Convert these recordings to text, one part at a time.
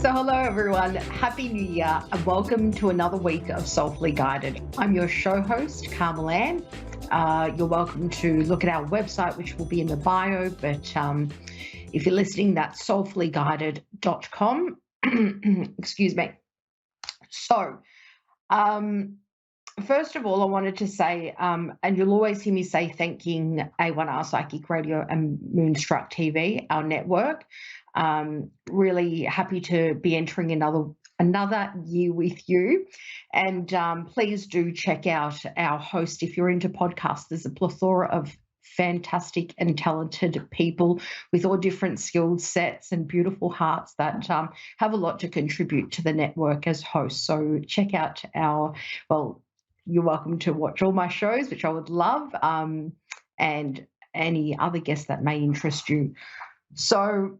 So hello everyone, Happy New Year and welcome to another week of Soulfully Guided. I'm your show host, Carmel-Anne. You're welcome to look at our website, which will be in the bio, but if you're listening, that's soulfullyguided.com. Excuse me. So, first of all, I wanted to say, and you'll always hear me say thanking A1R Psychic Radio and Moonstruck TV, our network. Really happy to be entering another year with you. And please do check out our host. If you're into podcasts, there's a plethora of fantastic and talented people with all different skill sets and beautiful hearts that have a lot to contribute to the network as hosts. So check out you're welcome to watch all my shows, which I would love, and any other guests that may interest you. So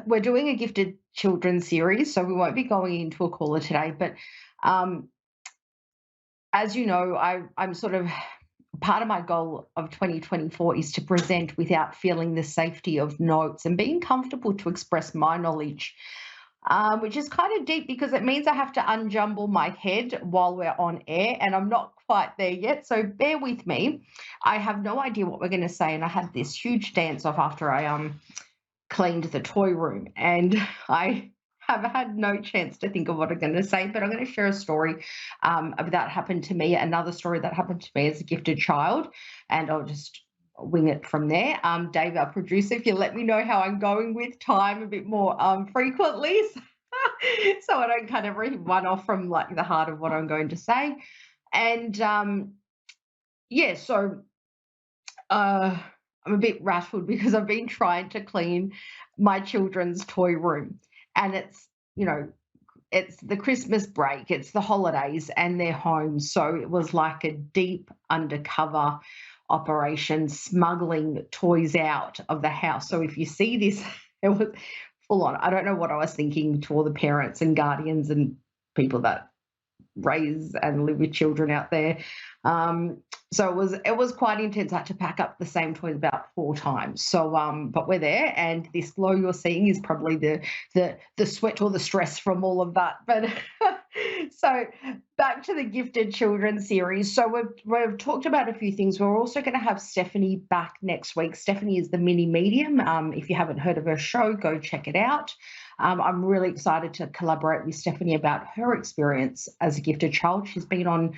we're doing a gifted children series, so we won't be going into a caller today, but as you know, I'm sort of part of my goal of 2024 is to present without feeling the safety of notes and being comfortable to express my knowledge, which is kind of deep because it means I have to unjumble my head while we're on air, and I'm not quite there yet, so bear with me. I have no idea what we're going to say, and I had this huge dance off after I cleaned the toy room, and I have had no chance to think of what I'm going to say, but I'm going to share a story that happened to me, another story that happened to me as a gifted child, and I'll just wing it from there. Dave, our producer, if you let me know how I'm going with time a bit more frequently, so I don't cut every one off from like the heart of what I'm going to say. And I'm a bit rattled because I've been trying to clean my children's toy room, and it's the Christmas break, it's the holidays, and they're home. So it was like a deep undercover operation, smuggling toys out of the house. So if you see this, it was full on. I don't know what I was thinking to all the parents and guardians and people that raise and live with children out there. So it was quite intense. I had to pack up the same toys about 4 times. So but we're there, and this glow you're seeing is probably the sweat or the stress from all of that. But so back to the Gifted Children series. So we've talked about a few things. We're also going to have Stephanie back next week. Stephanie is the mini medium. If you haven't heard of her show, go check it out. I'm really excited to collaborate with Stephanie about her experience as a gifted child. She's been on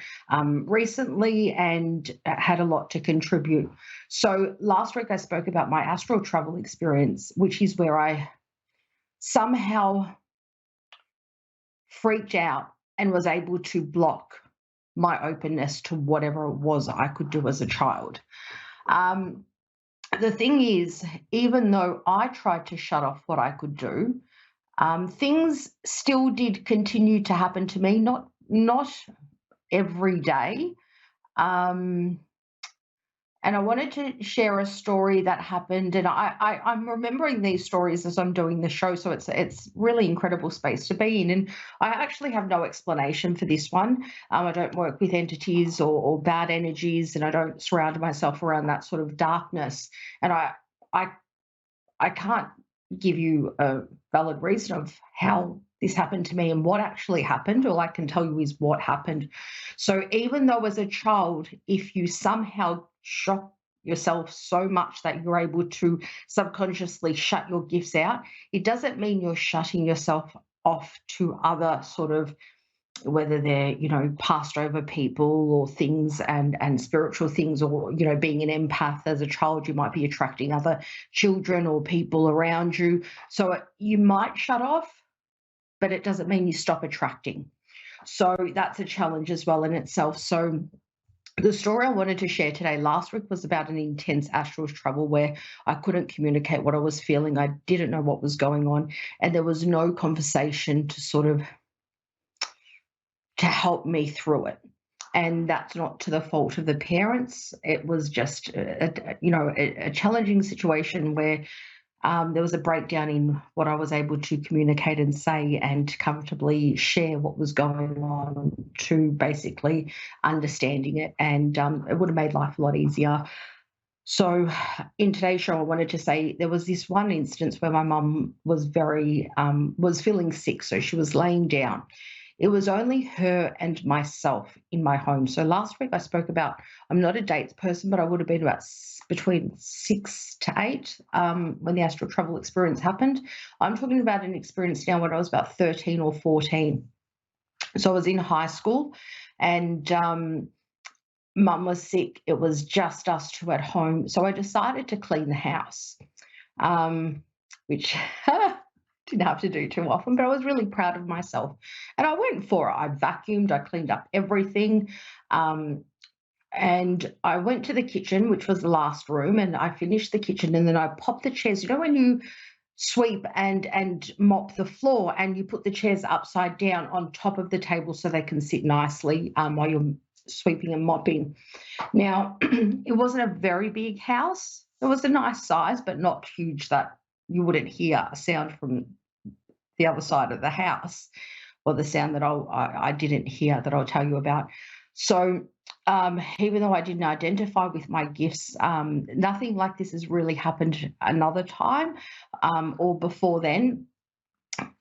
recently and had a lot to contribute. So last week I spoke about my astral travel experience, which is where I somehow freaked out and was able to block my openness to whatever it was I could do as a child. The thing is, even though I tried to shut off what I could do, things still did continue to happen to me, not every day. And I wanted to share a story that happened, and I'm remembering these stories as I'm doing the show, so it's really incredible space to be in. And I actually have no explanation for this one. I don't work with entities or bad energies, and I don't surround myself around that sort of darkness. And I can't give you a valid reason of how this happened to me and what actually happened. All I can tell you is what happened. So even though as a child, if you somehow shock yourself so much that you're able to subconsciously shut your gifts out, it doesn't mean you're shutting yourself off to other sort of, whether they're, passed over people or things and spiritual things, or, being an empath as a child, you might be attracting other children or people around you. So you might shut off, but it doesn't mean you stop attracting. So that's a challenge as well in itself. So the story I wanted to share today, last week, was about an intense astral travel where I couldn't communicate what I was feeling. I didn't know what was going on, and there was no conversation to help me through it. And that's not to the fault of the parents. It was just a challenging situation where there was a breakdown in what I was able to communicate and say and comfortably share what was going on, to basically understanding it. And it would have made life a lot easier. So, in today's show, I wanted to say there was this one instance where my mum was was feeling sick, so she was laying down. It was only her and myself in my home. So last week I spoke about I'm not a dates person, but I would have been about between 6 to 8 when the astral travel experience happened. I'm talking about an experience now when I was about 13 or 14. So I was in high school, and mum was sick. It was just us two at home. So I decided to clean the house, which didn't have to do too often, but I was really proud of myself. And I went for it. I vacuumed, I cleaned up everything. Um, and I went to the kitchen, which was the last room, and I finished the kitchen, and then I popped the chairs. You know when you sweep and mop the floor and you put the chairs upside down on top of the table so they can sit nicely while you're sweeping and mopping. Now, it wasn't a very big house. It was a nice size, but not huge that you wouldn't hear a sound from the other side of the house, or the sound that I didn't hear that I'll tell you about. So, even though I didn't identify with my gifts, nothing like this has really happened another time or before then.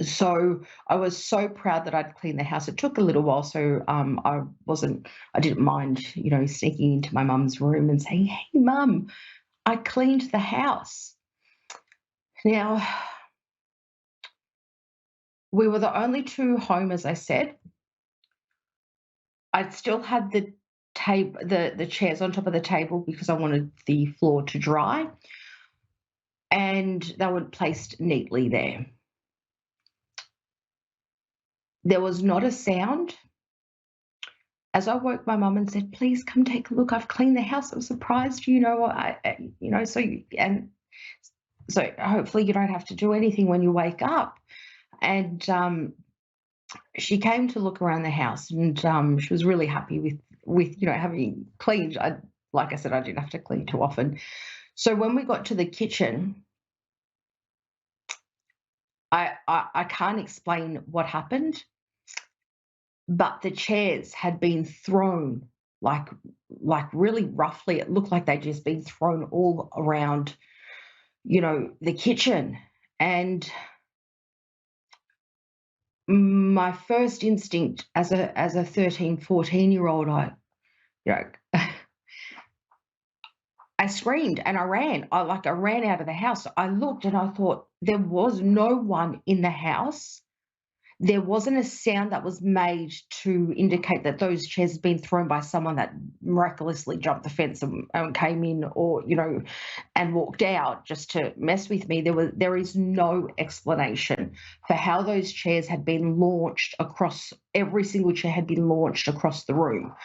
So I was so proud that I'd cleaned the house. It took a little while, so I didn't mind, sneaking into my mum's room and saying, "Hey, mum, I cleaned the house." Now, we were the only two home, as I said. I still had the table, the chairs on top of the table because I wanted the floor to dry, and they were placed neatly there. There was not a sound. As I woke my mum and said, "Please come take a look. I've cleaned the house. I'm surprised, and so hopefully you don't have to do anything when you wake up." And she came to look around the house, and she was really happy with having cleaned. Like I said, I didn't have to clean too often. So when we got to the kitchen, I can't explain what happened, but the chairs had been thrown like really roughly. It looked like they'd just been thrown all around, the kitchen. And my first instinct as a 13, 14-year-old, you know, I screamed and I ran. I ran out of the house. I looked and I thought there was no one in the house. There wasn't a sound that was made to indicate that those chairs had been thrown by someone that miraculously jumped the fence and came in, or and walked out just to mess with me. There is no explanation for how those chairs had been launched across. Every single chair had been launched across the room.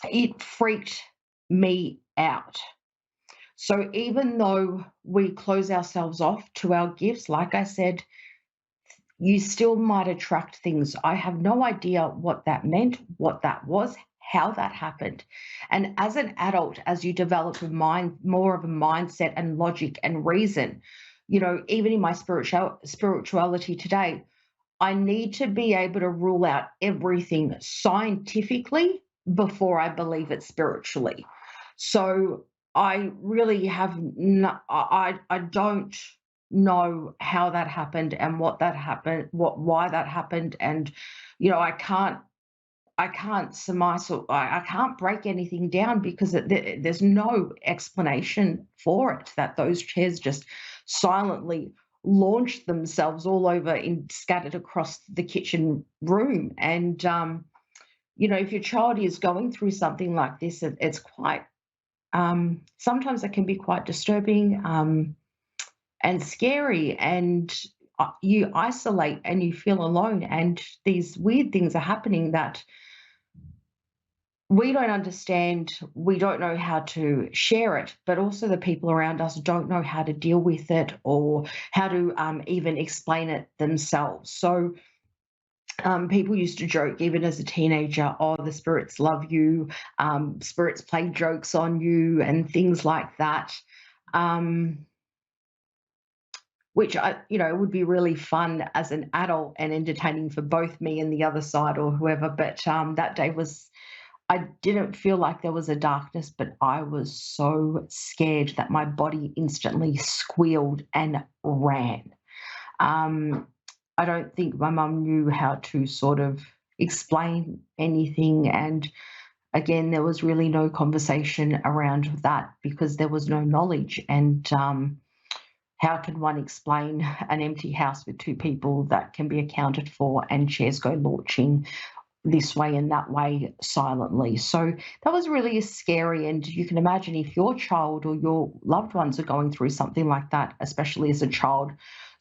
It freaked me out. So even though we close ourselves off to our gifts, like I said, you still might attract things. I have no idea what that meant, what that was, how that happened. And as an adult, as you develop more of a mindset and logic and reason, even in my spirituality today, I need to be able to rule out everything scientifically before I believe it spiritually. So I really have I don't know how that happened and what that happened, why that happened, and I can't surmise, or I can't break anything down because there's no explanation for it, that those chairs just silently launched themselves all over and scattered across the kitchen room. And, if your child is going through something like this, it's quite, sometimes it can be quite disturbing and scary. And you isolate and you feel alone. And these weird things are happening that we don't understand, we don't know how to share it, but also the people around us don't know how to deal with it or how to even explain it themselves. So people used to joke, even as a teenager, "Oh, the spirits love you, spirits play jokes on you," and things like that. Which would be really fun as an adult and entertaining for both me and the other side or whoever. But that day was I didn't feel like there was a darkness, but I was so scared that my body instantly squealed and ran. Um, I don't think my mum knew how to sort of explain anything. And again, there was really no conversation around that because there was no knowledge. And how can one explain an empty house with two people that can be accounted for and chairs go launching this way and that way silently? So that was really scary. And you can imagine if your child or your loved ones are going through something like that, especially as a child.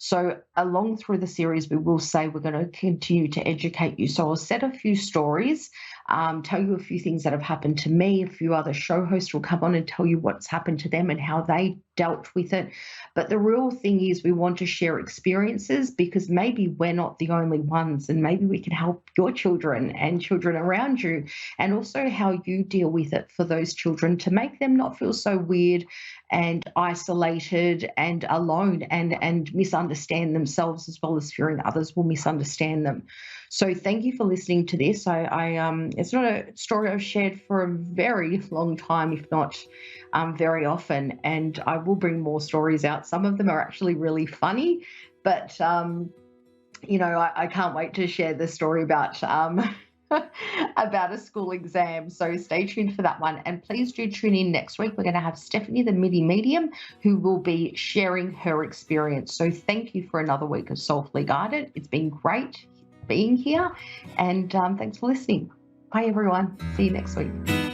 So, along through the series, we will say we're going to continue to educate you. So, I'll set a few stories, tell you a few things that have happened to me. A few other show hosts will come on and tell you what's happened to them and how they dealt with it. But the real thing is, we want to share experiences because maybe we're not the only ones, and maybe we can help your children and children around you, and also how you deal with it for those children to make them not feel so weird and isolated and alone and misunderstand themselves as well as fearing others will misunderstand them. So thank you for listening to this. It's not a story I've shared for a very long time, if not very often, and I will bring more stories out. Some of them are actually really funny, but I can't wait to share the story about about a school exam. So stay tuned for that one. And please do tune in next week. We're going to have Stephanie, the MIDI medium, who will be sharing her experience. So thank you for another week of Soulfully Guided. It's been great being here. And thanks for listening. Bye, everyone. See you next week.